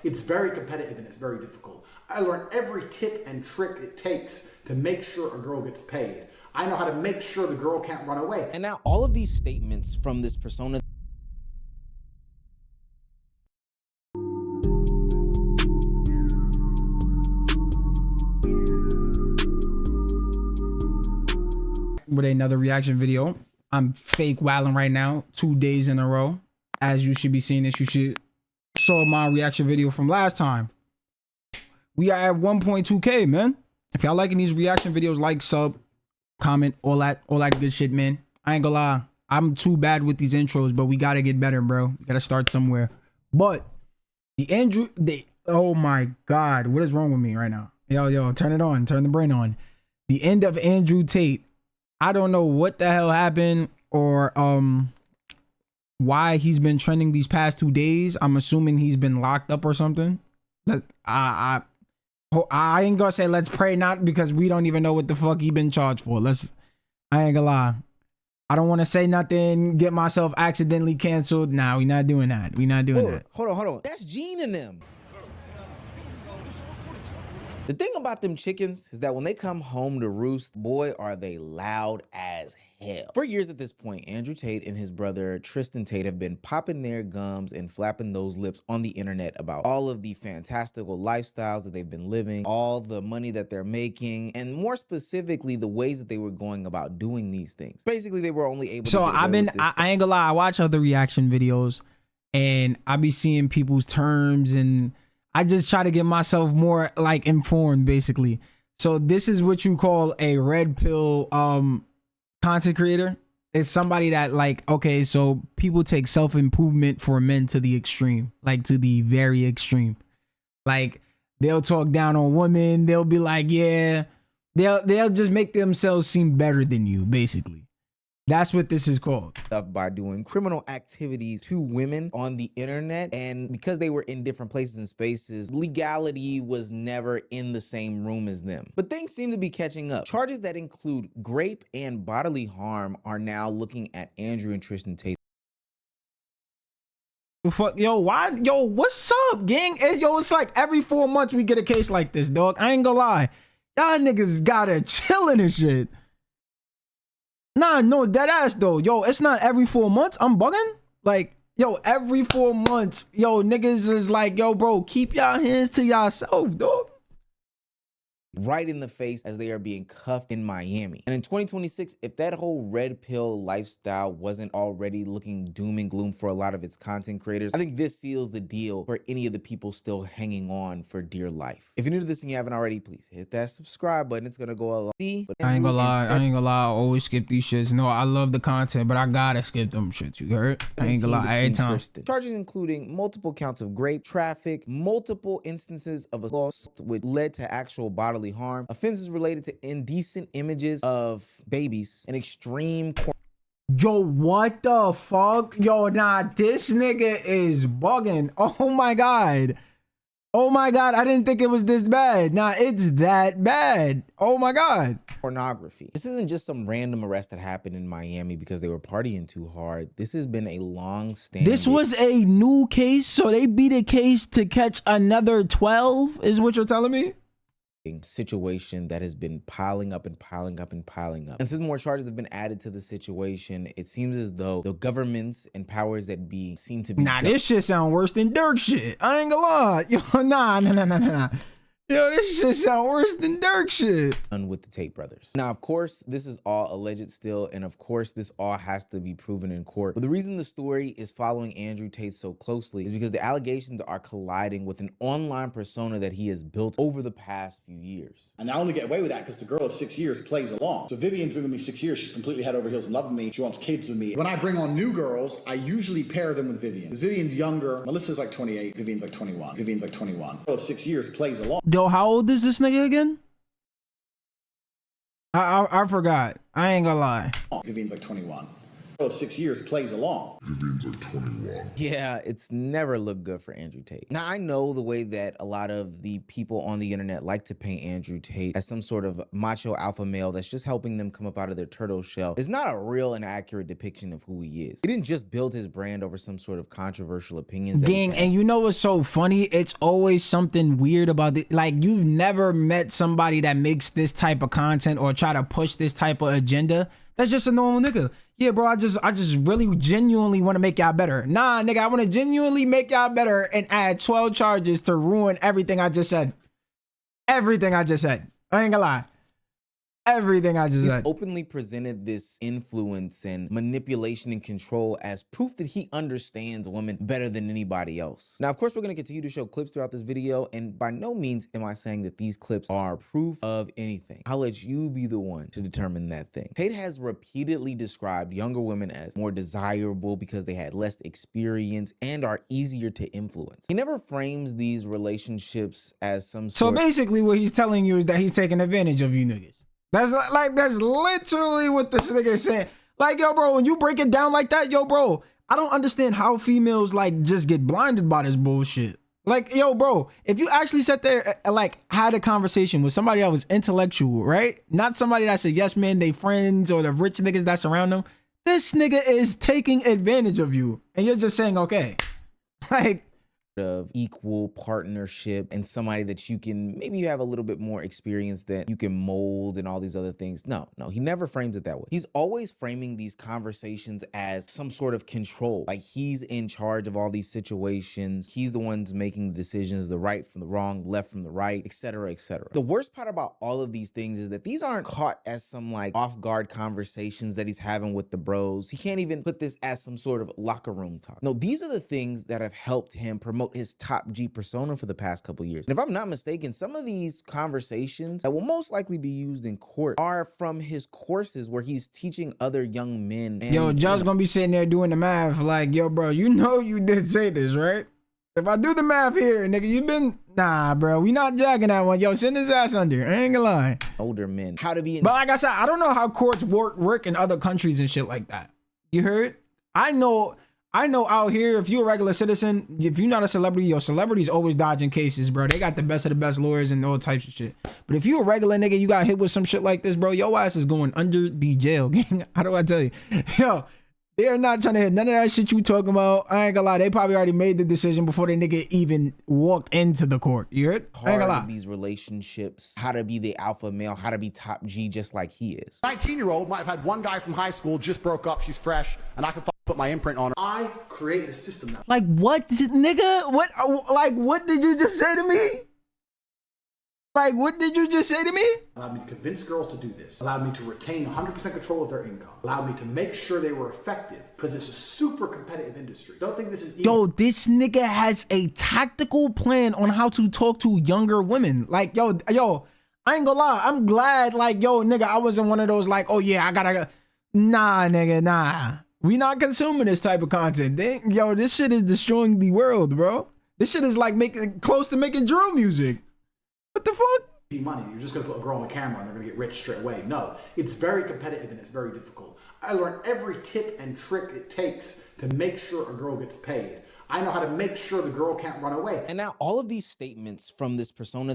it's very competitive and it's very difficult. I learned every tip and trick it takes to make sure a girl gets paid. I know how to make sure the girl can't run away. And now all of these statements from this persona with another reaction video. I'm fake wilding right now, 2 days in a row. As you should be seeing this, you should saw my reaction video from last time. We are at 1.2K, man. If y'all liking these reaction videos, like, sub, comment, all that good shit, man. I ain't gonna lie, I'm too bad with these intros, but we gotta get better, bro. We gotta start somewhere. But oh my God, what is wrong with me right now? Yo, turn it on, turn the brain on. The end of Andrew Tate. I don't know what the hell happened or why he's been trending these past 2 days. I'm assuming he's been locked up or something. I ain't gonna say let's pray not, because we don't even know what the fuck he been charged for. I ain't gonna lie. I don't want to say nothing, get myself accidentally canceled. Nah, we not doing that. We not doing that. Hold on. That's Gene and them. The thing about them chickens is that when they come home to roost, boy, are they loud as hell. For years at this point, Andrew Tate and his brother Tristan Tate have been popping their gums and flapping those lips on the internet about all of the fantastical lifestyles that they've been living, all the money that they're making, and more specifically, the ways that they were going about doing these things. Basically, they were only able to get away with this I ain't gonna lie, I watch other reaction videos and I be seeing people's terms, and I just try to get myself more like informed, basically. So this is what you call a red pill content creator. It's somebody that, like, okay, so people take self-improvement for men to the extreme, like to the very extreme. Like, they'll talk down on women. They'll be like, yeah, they'll just make themselves seem better than you, basically. That's what this is called. By doing criminal activities to women on the internet, and because they were in different places and spaces, legality was never in the same room as them. But things seem to be catching up. Charges that include rape and bodily harm are now looking at Andrew and Tristan Tate. Fuck, yo, why? Yo, what's up, gang? Yo, it's like every 4 months we get a case like this, dog. I ain't gonna lie. Y'all niggas gotta chill in this shit. Nah, no, dead ass though. Yo, it's not every 4 months. I'm bugging. Like, yo, every 4 months, yo, niggas is like, yo, bro, keep y'all hands to yourself, dog. Right in the face as they are being cuffed in Miami. And in 2026, if that whole red pill lifestyle wasn't already looking doom and gloom for a lot of its content creators, I think this seals the deal for any of the people still hanging on for dear life. If you're new to this and you haven't already, please hit that subscribe button. It's gonna go a long. I ain't gonna lie, I always skip these shits. No, I love the content, but I gotta skip them shits, you heard? I ain't gonna lie, every time. Charges including multiple counts of rape, traffic, multiple instances of assault which led to actual bodily harm, offenses related to indecent images of babies, and extreme. Yo, what the fuck? Yo, nah, this nigga is bugging. Oh my God. Oh my God, I didn't think it was this bad. Nah, it's that bad. Oh my God. Pornography. This isn't just some random arrest that happened in Miami because they were partying too hard. This has been a long-standing. This was a new case, so they beat a case to catch another 12, is what you're telling me? Situation that has been piling up and piling up and piling up. And since more charges have been added to the situation, it seems as though the governments and powers that be seem to be. Nah, this shit sound worse than Dirk shit. I ain't gonna lie. Yo, nah. Yo, this shit sound worse than Dirk shit. With the Tate brothers. Now, of course, this is all alleged still, and of course, this all has to be proven in court. But the reason the story is following Andrew Tate so closely is because the allegations are colliding with an online persona that he has built over the past few years. And I only get away with that because the girl of 6 years plays along. So Vivian's been with me 6 years. She's completely head over heels in love with me. She wants kids with me. When I bring on new girls, I usually pair them with Vivian. Because Vivian's younger. Melissa's like 28. Vivian's like 21. Vivian's like 21. Girl of 6 years plays along. Yo, how old is this nigga again? I forgot. I ain't gonna lie. Vivian's like 21. of 6 years plays along. Vivian's like 21. Yeah, it's never looked good for Andrew Tate. Now, I know the way that a lot of the people on the internet like to paint Andrew Tate as some sort of macho alpha male that's just helping them come up out of their turtle shell. It's not a real and accurate depiction of who he is. He didn't just build his brand over some sort of controversial opinions. Gang, and you know what's so funny? It's always something weird about it. Like, you've never met somebody that makes this type of content or try to push this type of agenda. That's just a normal nigga. Yeah, bro, I just really genuinely want to make y'all better. Nah, nigga, I want to genuinely make y'all better and add 12 charges to ruin everything I just said. Everything I just said. I ain't gonna lie. Everything I just said. He's openly presented this influence and manipulation and control as proof that he understands women better than anybody else. Now, of course, we're going to continue to show clips throughout this video, and by no means am I saying that these clips are proof of anything. I'll let you be the one to determine that thing. Tate has repeatedly described younger women as more desirable because they had less experience and are easier to influence. He never frames these relationships as some sort. So basically what he's telling you is that he's taking advantage of you niggas. That's literally what this nigga is saying. Like, yo, bro, when you break it down like that, yo, bro, I don't understand how females like just get blinded by this bullshit. Like, yo, bro, if you actually sat there, like, had a conversation with somebody that was intellectual, right? Not somebody that's a yes man, they friends, or the rich niggas that surround them. This nigga is taking advantage of you. And you're just saying, okay. Like, of equal partnership and somebody that you can, maybe you have a little bit more experience that you can mold and all these other things. No, he never frames it that way. He's always framing these conversations as some sort of control. Like, he's in charge of all these situations. He's the ones making the decisions, the right from the wrong, left from the right, etc., etc. The worst part about all of these things is that these aren't caught as some like off-guard conversations that he's having with the bros. He can't even put this as some sort of locker room talk. No, these are the things that have helped him promote his top G persona for the past couple years. And if I'm not mistaken, some of these conversations that will most likely be used in court are from his courses where he's teaching other young men. And, yo, Josh gonna be sitting there doing the math like, yo, bro, you know you did say this, right? If I do the math here, nigga, you been, nah, bro, we not jacking that one. Yo, send his ass under. I ain't gonna lie. Older men. How to be in. But like I said, I don't know how courts work in other countries and shit like that. You heard? I know out here, if you're a regular citizen, if you're not a celebrity, your celebrities always dodging cases, bro. They got the best of the best lawyers and all types of shit. But if you're a regular nigga, you got hit with some shit like this, bro, your ass is going under the jail, gang. How do I tell you? Yo, they're not trying to hit none of that shit you talking about. I ain't gonna lie. They probably already made the decision before the nigga even walked into the court. You heard? I ain't gonna lie. These relationships, how to be the alpha male, how to be top G just like he is. 19-year-old might have had one guy from high school, just broke up, she's fresh, and I can put my imprint on her. I created a system now. Like, what, nigga? What? Like, what did you just say to me? Like, what did you just say to me? Allowed me to convince girls to do this. Allowed me to retain 100% control of their income. Allowed me to make sure they were effective because it's a super competitive industry. Don't think this is easy. Yo, this nigga has a tactical plan on how to talk to younger women. Like, yo, I ain't gonna lie. I'm glad, like, yo, nigga, I wasn't one of those like, oh yeah, I gotta, nah, nigga, nah. We not consuming this type of content. Yo, this shit is destroying the world, bro. This shit is like close to making drill music. What the fuck? Money. You're just gonna put a girl on the camera and they're gonna get rich straight away. No, it's very competitive and it's very difficult. I learned every tip and trick it takes to make sure a girl gets paid. I know how to make sure the girl can't run away. And now all of these statements from this persona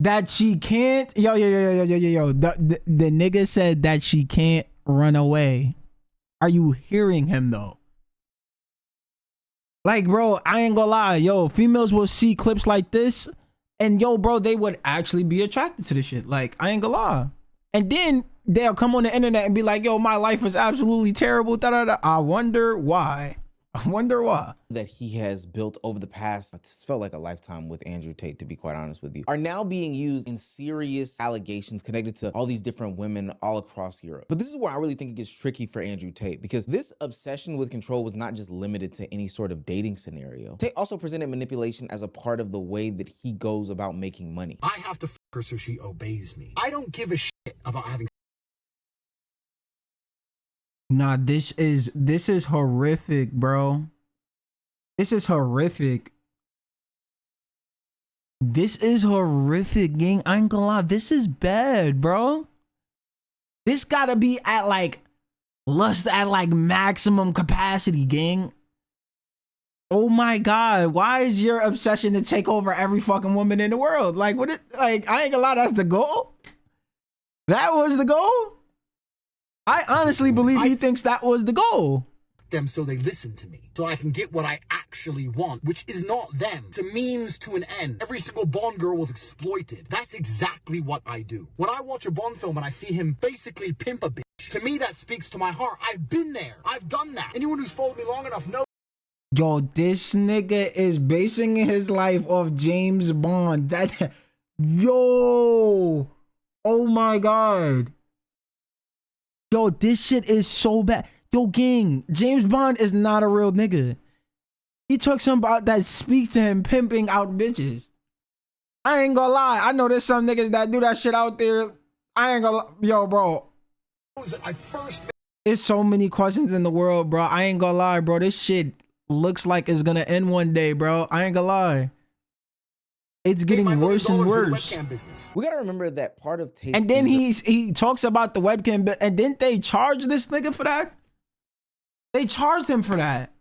that she can't, yo. The nigga said that she can't run away. Are you hearing him though? Like, bro, I ain't gonna lie, yo, females will see clips like this and yo, bro, they would actually be attracted to this shit. Like, I ain't gonna lie. And then they'll come on the internet and be like, yo, my life is absolutely terrible. I wonder why. I wonder why. That he has built over the past, it felt like a lifetime with Andrew Tate, to be quite honest with you, are now being used in serious allegations connected to all these different women all across Europe. But this is where I really think it gets tricky for Andrew Tate, because this obsession with control was not just limited to any sort of dating scenario. Tate also presented manipulation as a part of the way that he goes about making money. I have to f her so she obeys me. I don't give a shit about having. Nah, this is horrific, bro. This is horrific. This is horrific, gang. I ain't gonna lie. This is bad, bro. This gotta be at like lust at like maximum capacity, gang. Oh my God, why is your obsession to take over every fucking woman in the world? Like, what it, like, I ain't gonna lie, that's the goal? That was the goal? I honestly believe he thinks that was the goal. Them so they listen to me, so I can get what I actually want, which is not them. It's a means to an end. Every single Bond girl was exploited. That's exactly what I do. When I watch a Bond film and I see him basically pimp a bitch, to me that speaks to my heart. I've been there. I've done that. Anyone who's followed me long enough knows. Yo, this nigga is basing his life off James Bond. That, yo, oh my God. Yo, this shit is so bad. Yo, gang, James Bond is not a real nigga. He took some about that speaks to him pimping out bitches. I ain't gonna lie. I know there's some niggas that do that shit out there. I ain't gonna, yo, bro. There's so many questions in the world, bro. I ain't gonna lie, bro. This shit looks like it's gonna end one day, bro. I ain't gonna lie. It's getting worse and worse. We gotta remember that part of Tate's, and then he talks about the webcam, and didn't they charge this nigga for that? They charged him for that.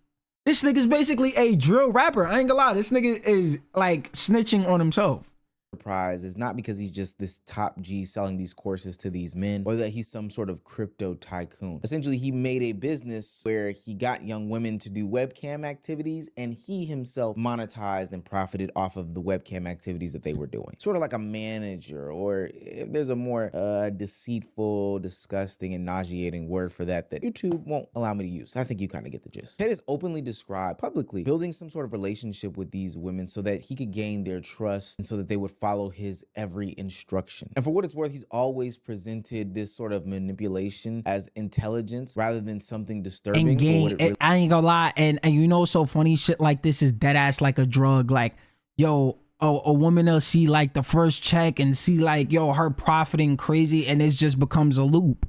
This nigga's basically a drill rapper. I ain't gonna lie. This nigga is like snitching on himself. Surprise is not because he's just this top G selling these courses to these men, or that he's some sort of crypto tycoon. Essentially, he made a business where he got young women to do webcam activities, and he himself monetized and profited off of the webcam activities that they were doing. Sort of like a manager, or if there's a more deceitful, disgusting, and nauseating word for that YouTube won't allow me to use. I think you kind of get the gist. Tate has openly described publicly building some sort of relationship with these women so that he could gain their trust and so that they would follow his every instruction. And for what it's worth, he's always presented this sort of manipulation as intelligence rather than something disturbing. And gang, I ain't gonna lie, and you know, so funny, shit like this is dead ass like a drug. Like, yo, a woman will see like the first check and see like, yo, her profiting crazy, and it just becomes a loop.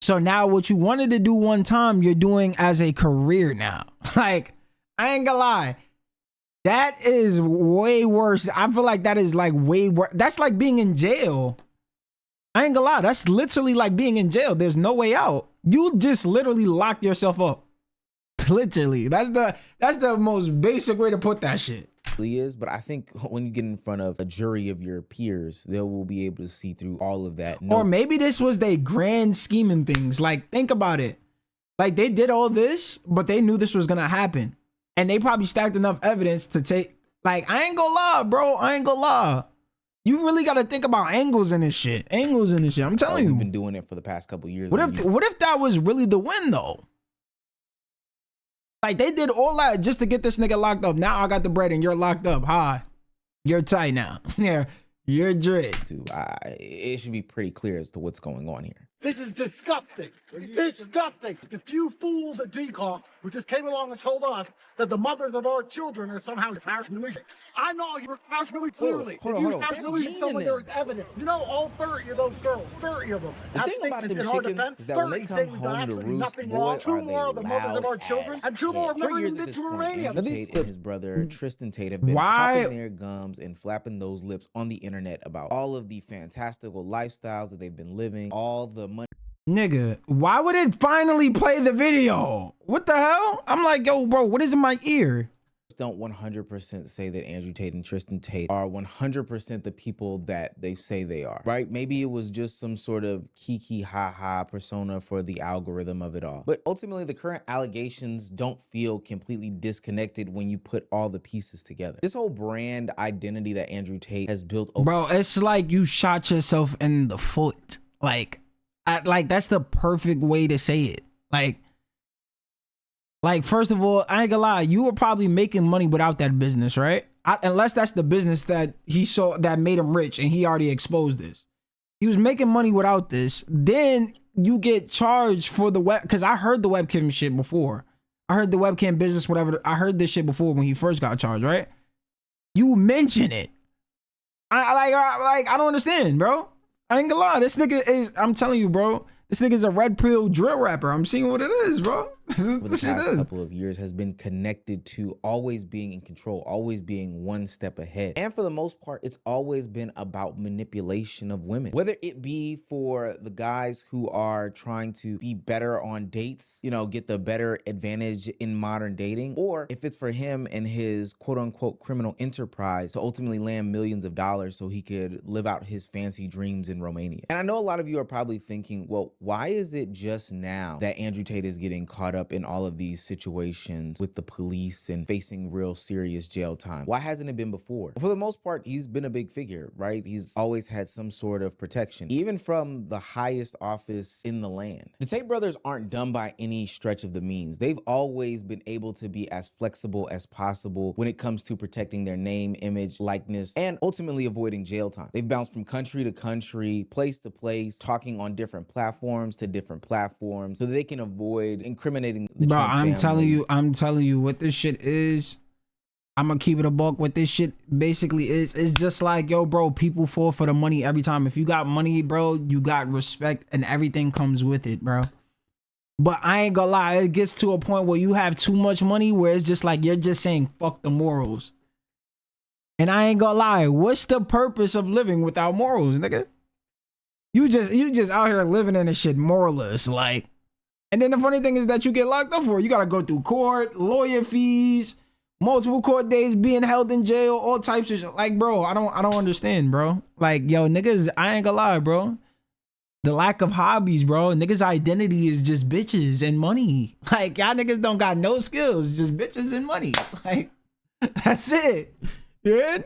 So now what you wanted to do one time, you're doing as a career now. Like, I ain't gonna lie. That is way worse. I feel like that is like way worse. That's like being in jail. I ain't gonna lie. That's literally like being in jail. There's no way out. You just literally locked yourself up. Literally. That's the most basic way to put that shit. Is, but I think when you get in front of a jury of your peers, they will be able to see through all of that. Or maybe this was their grand scheming things. Like, think about it. Like, they did all this, but they knew this was gonna happen. And they probably stacked enough evidence to take, like, I ain't gonna lie, bro. I ain't gonna lie. You really gotta think about angles in this shit. Angles in this shit. I'm telling you. We've been doing it for the past couple of years. What if that was really the win, though? Like, they did all that just to get this nigga locked up. Now I got the bread and you're locked up. Hi. You're tight now. Yeah. You're dread. It should be pretty clear as to what's going on here. This is disgusting. It's disgusting. The few fools at DCOM who just came along and told us that the mothers of our children are somehow passionately. I know you're passionately clearly. Hold on. Passionately someone there is evidence. You know, all 30 of those girls, 30 of them. The thing about them chickens is that when they come home to roost, boy, two more of the mothers of our children, and two more have never even been to uranium. Tate and his brother Tristan Tate have been popping their gums and flapping those lips on the internet about all of the fantastical lifestyles that they've been living, all the money. Nigga, why would it finally play the video? What the hell? I'm like, yo, bro, what is in my ear? Don't 100% say that Andrew Tate and Tristan Tate are 100% the people that they say they are, right? Maybe it was just some sort of kiki ha persona for the algorithm of it all. But ultimately, the current allegations don't feel completely disconnected when you put all the pieces together. This whole brand identity that Andrew Tate has built. Bro, it's like you shot yourself in the foot. Like that's the perfect way to say it. Like, first of all, I ain't gonna lie, you were probably making money without that business, right? Unless that's the business that he saw that made him rich and he already exposed this. He was making money without this. Then you get charged for the web, because I heard the webcam shit before. I heard the webcam business, whatever. I heard this shit before when he first got charged, right? You mention it. I don't understand, bro. I ain't gonna lie, this nigga is, I'm telling you, bro, this nigga's a red pill drill rapper. I'm seeing what it is, bro. over the past couple of years has been connected to always being in control, always being one step ahead. And for the most part, it's always been about manipulation of women. Whether it be for the guys who are trying to be better on dates, you know, get the better advantage in modern dating, or if it's for him and his quote unquote criminal enterprise to ultimately land millions of dollars so he could live out his fancy dreams in Romania. And I know a lot of you are probably thinking, well, why is it just now that Andrew Tate is getting caught up in all of these situations with the police and facing real serious jail time? Why hasn't it been before? For the most part, he's been a big figure, right? He's always had some sort of protection, even from the highest office in the land. The Tate brothers aren't done by any stretch of the means. They've always been able to be as flexible as possible when it comes to protecting their name, image, likeness, and ultimately avoiding jail time. They've bounced from country to country, place to place, talking on different platforms to different platforms so that they can avoid incriminating the Bro, Trump I'm family. telling you what this shit is. I'm gonna keep it a buck. What this shit basically is, it's just like, yo, bro, people fall for the money every time. If you got money, bro, you got respect and everything comes with it, bro. But I ain't gonna lie, it gets to a point where you have too much money where it's just like you're just saying fuck the morals. And I ain't gonna lie, what's the purpose of living without morals, nigga? You just out here living in this shit moralless, like. And then the funny thing is that you get locked up for it. You gotta go through court, lawyer fees, multiple court days, being held in jail, all types of shit. Like, bro, I don't understand, bro. Like, yo, niggas, I ain't gonna lie, bro. The lack of hobbies, bro. Niggas' identity is just bitches and money. Like, y'all niggas don't got no skills, just bitches and money. Like, that's it. Yeah.